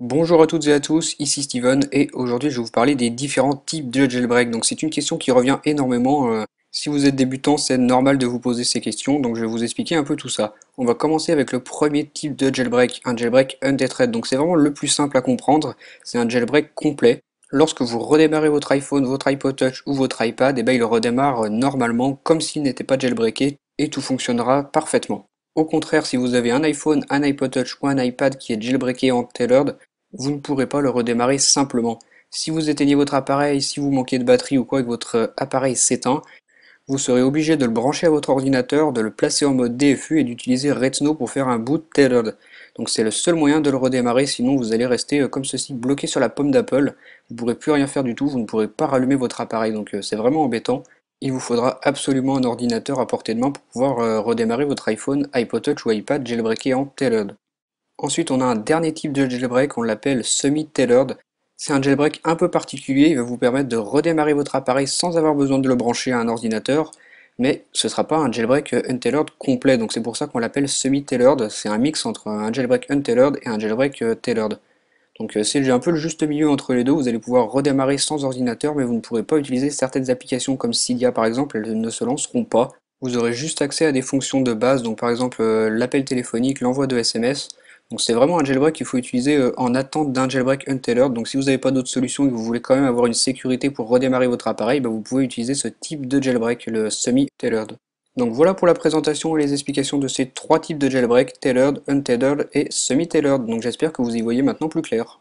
Bonjour à toutes et à tous, ici Steven et aujourd'hui je vais vous parler des différents types de jailbreak. Donc c'est une question qui revient énormément. Si vous êtes débutant, c'est normal de vous poser ces questions, donc je vais vous expliquer un peu tout ça. On va commencer avec le premier type de jailbreak, un jailbreak untethered. Donc c'est vraiment le plus simple à comprendre, c'est un jailbreak complet. Lorsque vous redémarrez votre iPhone, votre iPod Touch ou votre iPad, et ben il redémarre normalement comme s'il n'était pas jailbreaké et tout fonctionnera parfaitement. Au contraire, si vous avez un iPhone, un iPod Touch ou un iPad qui est jailbreaké en tailored, vous ne pourrez pas le redémarrer simplement. Si vous éteignez votre appareil, si vous manquez de batterie ou quoi et que votre appareil s'éteint, vous serez obligé de le brancher à votre ordinateur, de le placer en mode DFU et d'utiliser Retina pour faire un boot tailored. Donc c'est le seul moyen de le redémarrer, sinon vous allez rester comme ceci bloqué sur la pomme d'Apple. Vous ne pourrez plus rien faire du tout, vous ne pourrez pas rallumer votre appareil, donc c'est vraiment embêtant. Il vous faudra absolument un ordinateur à portée de main pour pouvoir redémarrer votre iPhone, iPod Touch ou iPad jailbreaké en tailored. Ensuite, on a un dernier type de jailbreak, on l'appelle semi-tailored. C'est un jailbreak un peu particulier, il va vous permettre de redémarrer votre appareil sans avoir besoin de le brancher à un ordinateur, mais ce ne sera pas un jailbreak untailored complet, donc c'est pour ça qu'on l'appelle semi-tailored. C'est un mix entre un jailbreak untailored et un jailbreak tailored. Donc c'est un peu le juste milieu entre les deux, vous allez pouvoir redémarrer sans ordinateur, mais vous ne pourrez pas utiliser certaines applications comme Cydia par exemple, elles ne se lanceront pas. Vous aurez juste accès à des fonctions de base, donc par exemple l'appel téléphonique, l'envoi de SMS. Donc c'est vraiment un jailbreak qu'il faut utiliser en attente d'un jailbreak untailored. Donc si vous n'avez pas d'autre solution et que vous voulez quand même avoir une sécurité pour redémarrer votre appareil, bah, vous pouvez utiliser ce type de jailbreak, le semi-tailored. Donc voilà pour la présentation et les explications de ces trois types de jailbreak, tailored, untethered et semi-tailored. Donc j'espère que vous y voyez maintenant plus clair.